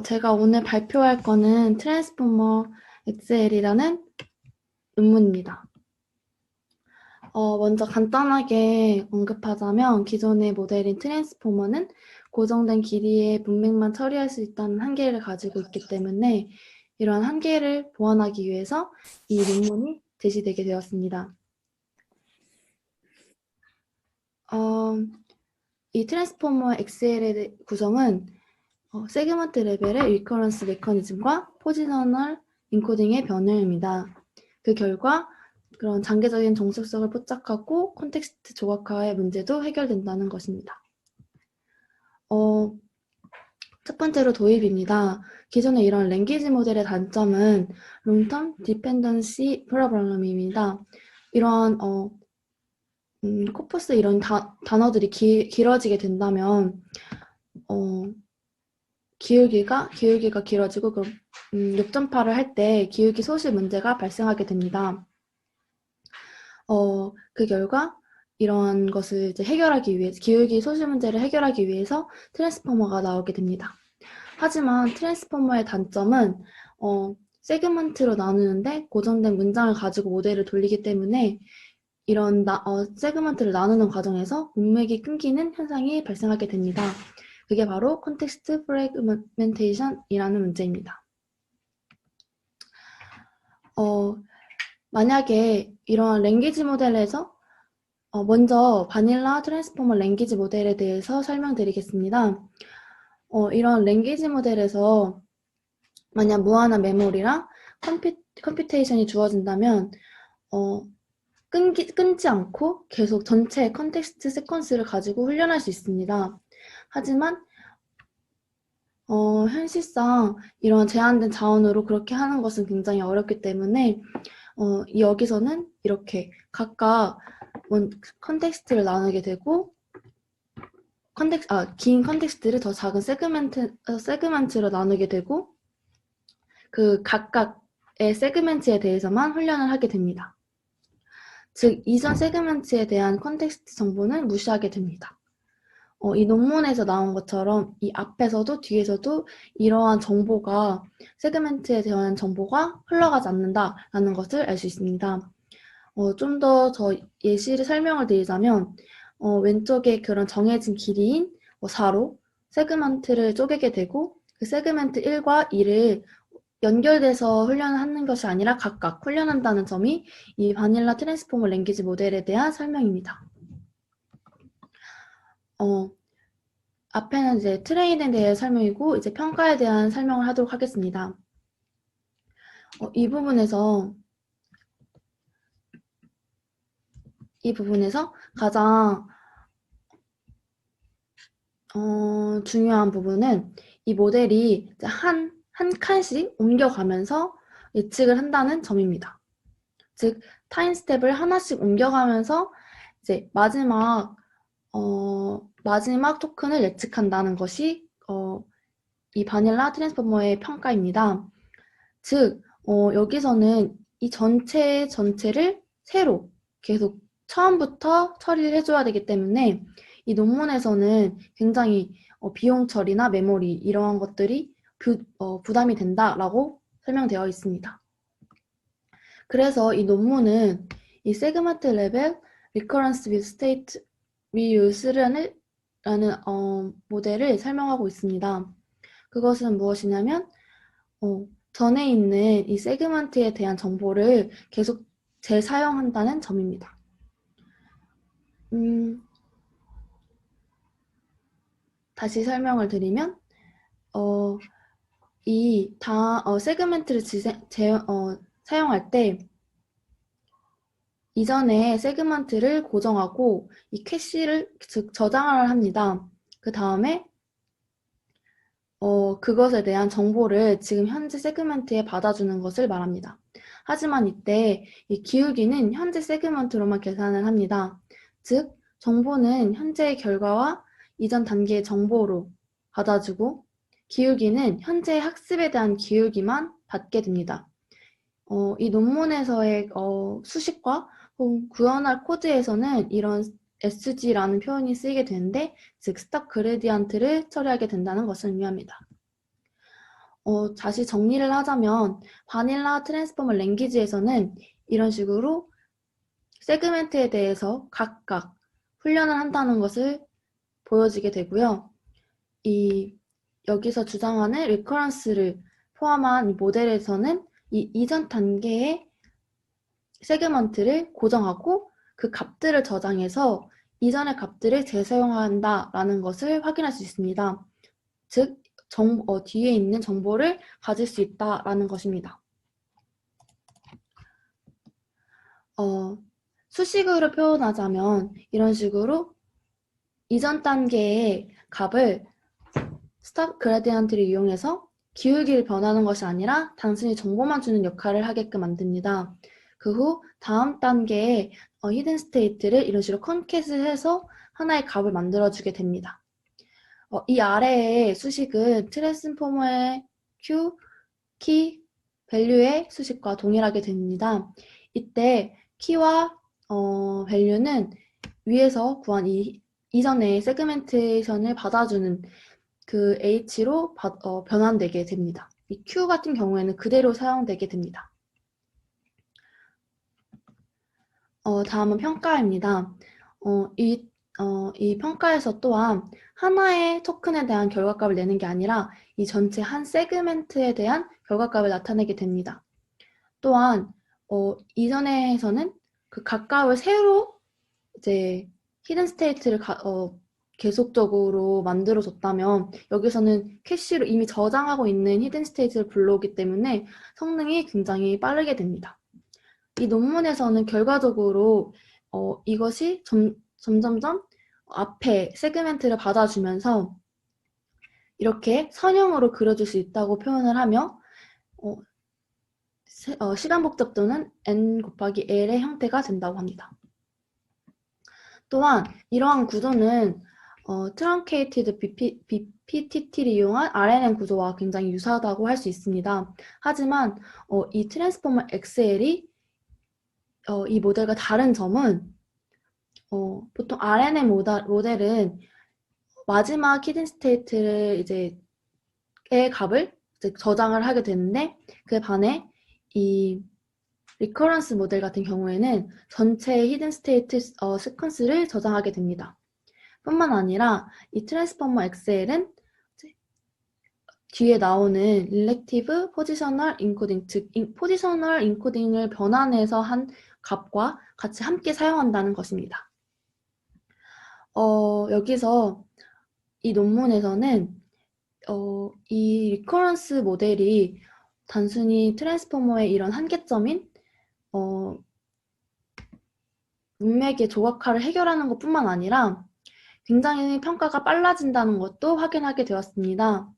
제가 오늘 발표할 거는 트랜스포머 XL이라는 논문입니다. 먼저 간단하게 언급하자면 기존의 모델인 트랜스포머는 고정된 길이의 문맥만 처리할 수 있다는 한계를 가지고 있기 때문에 이러한 한계를 보완하기 위해서 이 논문이 제시되게 되었습니다. 이 트랜스포머 XL의 구성은 세그먼트 레벨의 리커런스 메커니즘과 포지셔널 인코딩의 변형입니다. 그 결과 그런 장기적인 정석성을 포착하고 콘텍스트 조각화의 문제도 해결된다는 것입니다. 첫 번째로 도입입니다. 기존의 이런 랭귀지 모델의 단점은 롱텀 디펜던시 프로블럼입니다. 이러한 코퍼스 이런 단어들이 길어지게 된다면 기울기가 길어지고 역전파를 할 때 기울기 소실 문제가 발생하게 됩니다. 그 결과 이러한 것을 이제 해결하기 위해 기울기 소실 문제를 해결하기 위해서 트랜스포머가 나오게 됩니다. 하지만 트랜스포머의 단점은 세그먼트로 나누는데 고정된 문장을 가지고 모델을 돌리기 때문에 이런 세그먼트를 나누는 과정에서 문맥이 끊기는 현상이 발생하게 됩니다. 그게 바로 컨텍스트 프래그멘테이션이라는 문제입니다. 만약에 이러한 랭귀지 모델에서 먼저 바닐라 트랜스포머 랭귀지 모델에 대해서 설명드리겠습니다. 이런 랭귀지 모델에서 만약 무한한 메모리랑 컴퓨테이션이 주어진다면 끊지 않고 계속 전체 컨텍스트 세퀀스를 가지고 훈련할 수 있습니다. 하지만 현실상 이런 제한된 자원으로 그렇게 하는 것은 굉장히 어렵기 때문에 여기서는 이렇게 각각 컨텍스트를 나누게 되고 긴 컨텍스트를 더 작은 세그먼트로 나누게 되고 그 각각의 세그먼트에 대해서만 훈련을 하게 됩니다. 즉 이전 세그먼트에 대한 컨텍스트 정보는 무시하게 됩니다. 이 논문에서 나온 것처럼 이 앞에서도 뒤에서도 이러한 정보가 세그먼트에 대한 정보가 흘러가지 않는다라는 것을 알 수 있습니다. 좀 더 예시를 설명을 드리자면 왼쪽에 그런 정해진 길이인 4로 세그먼트를 쪼개게 되고 그 세그먼트 1과 2를 연결돼서 훈련하는 것이 아니라 각각 훈련한다는 점이 이 바닐라 트랜스포머 랭귀지 모델에 대한 설명입니다. 앞에는 이제 트레인에 대한 설명이고 이제 평가에 대한 설명을 하도록 하겠습니다. 이 부분에서 가장 중요한 부분은 이 모델이 한 칸씩 옮겨가면서 예측을 한다는 점입니다. 즉 타임 스텝을 하나씩 옮겨가면서 이제 마지막 토큰을 예측한다는 것이 이 바닐라 트랜스포머의 평가입니다. 즉 여기서는 이 전체를 새로 계속 처음부터 처리를 해줘야 되기 때문에 이 논문에서는 굉장히 비용 처리나 메모리 이러한 것들이 부담이 된다라고 설명되어 있습니다. 그래서 이 논문은 이 세그먼트 레벨 리커런스 with state reuse라는 모델을 설명하고 있습니다. 그것은 무엇이냐면 전에 있는 이 세그먼트에 대한 정보를 계속 재사용한다는 점입니다. 다시 설명을 드리면 세그먼트를 사용할 때 이전에 세그먼트를 고정하고 이 캐시를 즉 저장을 합니다. 그 다음에 그것에 대한 정보를 지금 현재 세그먼트에 받아주는 것을 말합니다. 하지만 이때 이 기울기는 현재 세그먼트로만 계산을 합니다. 즉 정보는 현재의 결과와 이전 단계의 정보로 받아주고 기울기는 현재의 학습에 대한 기울기만 받게 됩니다. 이 논문에서의 수식과 혹은 구현할 코드에서는 이런 SG라는 표현이 쓰이게 되는데 즉 스탑 그레디언트를 처리하게 된다는 것을 의미합니다. 다시 정리를 하자면 바닐라 트랜스포머 랭귀지에서는 이런 식으로 세그멘트에 대해서 각각 훈련을 한다는 것을 보여지게 되고요. 여기서 주장하는 리커런스를 포함한 이 모델에서는 이 이전 단계의 세그먼트를 고정하고 그 값들을 저장해서 이전의 값들을 재사용한다라는 것을 확인할 수 있습니다. 즉, 뒤에 있는 정보를 가질 수 있다라는 것입니다. 수식으로 표현하자면 이런 식으로 이전 단계의 값을 스탑 그라디언트를 이용해서 기울기를 변하는 것이 아니라 단순히 정보만 주는 역할을 하게끔 만듭니다. 그 후 다음 단계의 히든 스테이트를 이런 식으로 컨캣을 해서 하나의 값을 만들어주게 됩니다. 이 아래의 수식은 트랜스포머의 Q, 키, 밸류의 수식과 동일하게 됩니다. 이때 키와 밸류는 위에서 구한 이전의 세그멘테이션을 받아주는 그 H로 변환되게 됩니다. 이 Q 같은 경우에는 그대로 사용되게 됩니다. 다음은 평가입니다. 이 평가에서 또한 하나의 토큰에 대한 결과값을 내는 게 아니라 이 전체 한 세그멘트에 대한 결과값을 나타내게 됩니다. 또한 이전에서는 그 각각을 새로 이제 히든 스테이트를 계속적으로 만들어줬다면 여기서는 캐시로 이미 저장하고 있는 히든 스테이트를 불러오기 때문에 성능이 굉장히 빠르게 됩니다. 이 논문에서는 결과적으로 이것이 점점점 앞에 세그멘트를 받아주면서 이렇게 선형으로 그려줄 수 있다고 표현을 하며 시간 복잡도는 n 곱하기 l의 형태가 된다고 합니다. 또한 이러한 구조는 트렁케이티드 BPTT를 이용한 RNN 구조와 굉장히 유사하다고 할 수 있습니다. 하지만 이 트랜스포머 XL이 이 모델과 다른 점은 보통 RNN 모델은 마지막 히든 스테이트를 의 값을 저장을 하게 되는데 그에 반해 이 리커런스 모델 같은 경우에는 전체 히든 스테이트 시퀀스를 저장하게 됩니다. 뿐만 아니라 이 트랜스포머 XL은 뒤에 나오는 릴렉티브 포지셔널 인코딩, 즉 포지셔널 인코딩을 변환해서 한 값과 같이 함께 사용한다는 것입니다. 여기서 이 논문에서는 이 리커런스 모델이 단순히 트랜스포머의 이런 한계점인 문맥의 조각화를 해결하는 것뿐만 아니라 굉장히 평가가 빨라진다는 것도 확인하게 되었습니다.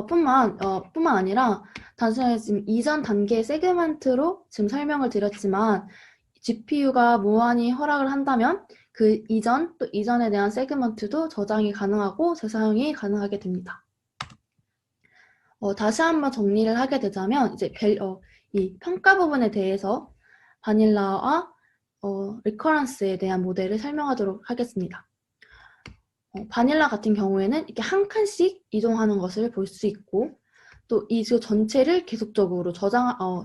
뿐만 아니라 단순히 지금 이전 단계 세그먼트로 지금 설명을 드렸지만 GPU가 무한히 허락을 한다면 그 이전 또 이전에 대한 세그먼트도 저장이 가능하고 재사용이 가능하게 됩니다. 다시 한번 정리를 하게 되자면 이제 이 평가 부분에 대해서 바닐라와 리커런스에 대한 모델을 설명하도록 하겠습니다. 바닐라 같은 경우에는 이렇게 한 칸씩 이동하는 것을 볼 수 있고 또 이 전체를 계속적으로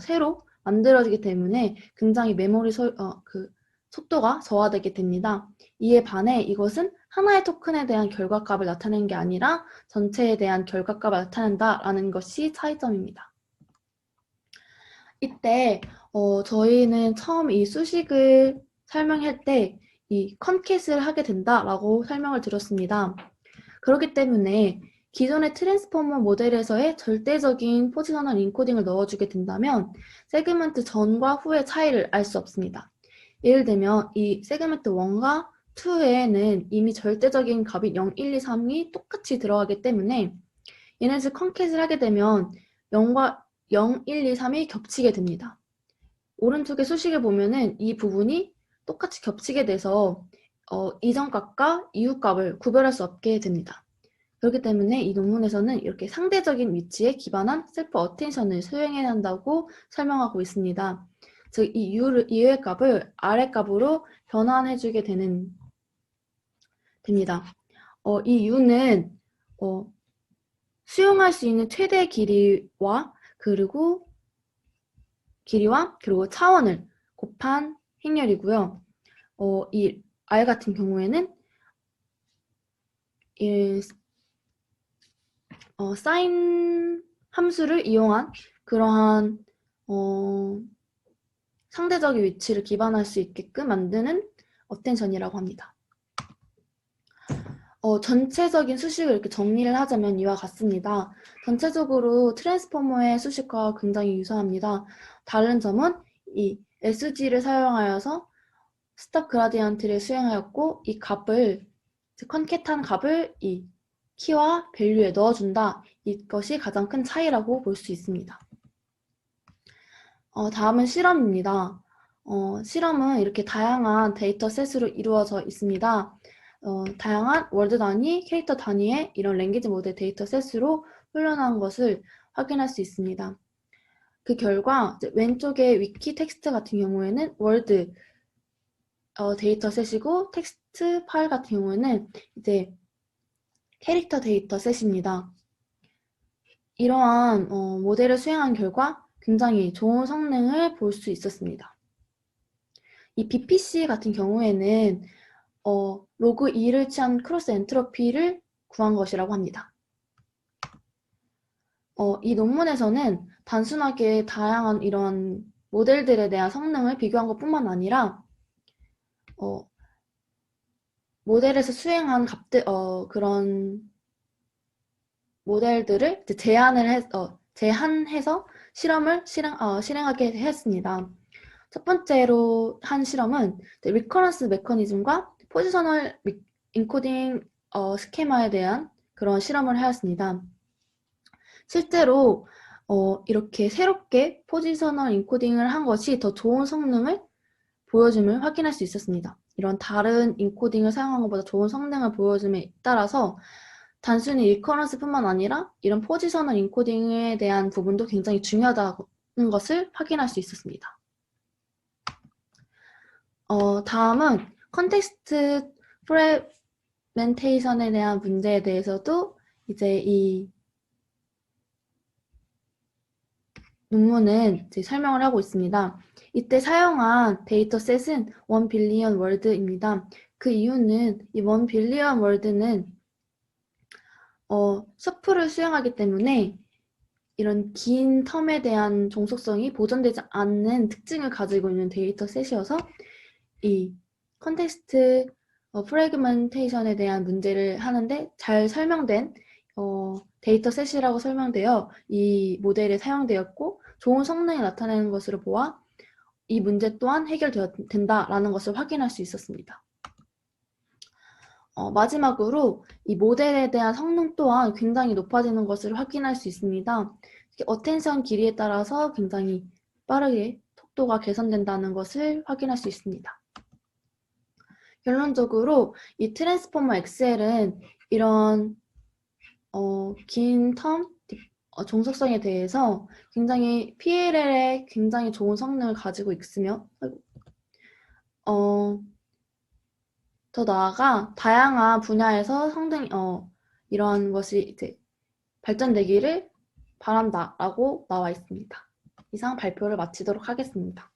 새로 만들어지기 때문에 굉장히 메모리 속도가 저하되게 됩니다. 이에 반해 이것은 하나의 토큰에 대한 결과값을 나타내는 게 아니라 전체에 대한 결과값을 나타낸다라는 것이 차이점입니다. 이때 저희는 처음 이 수식을 설명할 때 이 컨캣을 하게 된다라고 설명을 드렸습니다. 그렇기 때문에 기존의 트랜스포머 모델에서의 절대적인 포지셔널 인코딩을 넣어주게 된다면 세그먼트 전과 후의 차이를 알 수 없습니다. 예를 들면 이 세그먼트 1과 2에는 이미 절대적인 값인 0, 1, 2, 3이 똑같이 들어가기 때문에 얘네들 컨캣을 하게 되면 0과 0, 1, 2, 3이 겹치게 됩니다. 오른쪽의 수식을 보면은 이 부분이 똑같이 겹치게 돼서 이전 값과 이후 값을 구별할 수 없게 됩니다. 그렇기 때문에 이 논문에서는 이렇게 상대적인 위치에 기반한 셀프 어텐션을 수행해야 한다고 설명하고 있습니다. 즉, 이 이후의 값을 아래 값으로 변환해주게 됩니다. 이 U는 수용할 수 있는 최대 길이와 그리고 차원을 곱한 행렬이고요. 이 R 같은 경우에는 이 사인 함수를 이용한 그러한 상대적인 위치를 기반할 수 있게끔 만드는 어텐션이라고 합니다. 전체적인 수식을 이렇게 정리를 하자면 이와 같습니다. 전체적으로 트랜스포머의 수식과 굉장히 유사합니다. 다른 점은 이 SG를 사용하여서 스탑 그라디언트를 수행하였고 이 값을 컨캣한 값을 이 키와 밸류에 넣어준다. 이것이 가장 큰 차이라고 볼 수 있습니다. 다음은 실험입니다. 실험은 이렇게 다양한 데이터셋으로 이루어져 있습니다. 다양한 월드 단위, 캐릭터 단위의 이런 랭귀지 모델 데이터셋으로 훈련한 것을 확인할 수 있습니다. 그 결과 왼쪽의 위키 텍스트 같은 경우에는 월드 데이터셋이고 텍스트 파일 같은 경우에는 이제 캐릭터 데이터셋입니다. 이러한 모델을 수행한 결과 굉장히 좋은 성능을 볼 수 있었습니다. 이 BPC 같은 경우에는 로그 2를 취한 크로스 엔트로피를 구한 것이라고 합니다. 이 논문에서는 단순하게 다양한 이런 모델들에 대한 성능을 비교한 것뿐만 아니라 모델에서 수행한 그런 모델들을 제한해서 실험을 실행하게 했습니다. 첫 번째로 한 실험은 리커런스 메커니즘과 포지셔널 인코딩 스케마에 대한 그런 실험을 하였습니다. 실제로 이렇게 새롭게 포지셔널 인코딩을 한 것이 더 좋은 성능을 보여줌을 확인할 수 있었습니다. 이런 다른 인코딩을 사용한 것보다 좋은 성능을 보여줌에 따라서 단순히 리커런스뿐만 아니라 이런 포지셔널 인코딩에 대한 부분도 굉장히 중요하다는 것을 확인할 수 있었습니다. 다음은 컨텍스트 프레멘테이션에 대한 문제에 대해서도 이제 이 논문은 이제 설명을 하고 있습니다. 이때 사용한 데이터셋은 1 빌리언 월드입니다. 그 이유는 이 1 빌리언 월드는 셔플을 수행하기 때문에 이런 긴 텀에 대한 종속성이 보존되지 않는 특징을 가지고 있는 데이터셋이어서 이 컨텍스트 프래그멘테이션에 대한 문제를 하는데 잘 설명된 데이터셋이라고 설명되어 이 모델에 사용되었고 좋은 성능이 나타내는 것으로 보아 이 문제 또한 해결된다라는 것을 확인할 수 있었습니다. 마지막으로 이 모델에 대한 성능 또한 굉장히 높아지는 것을 확인할 수 있습니다. 어텐션 길이에 따라서 굉장히 빠르게 속도가 개선된다는 것을 확인할 수 있습니다. 결론적으로 이 트랜스포머 XL은 이런 긴 텀 종속성에 대해서 굉장히 PLL에 굉장히 좋은 성능을 가지고 있으며 더 나아가 다양한 분야에서 이러한 것이 이제 발전되기를 바란다라고 나와 있습니다. 이상 발표를 마치도록 하겠습니다.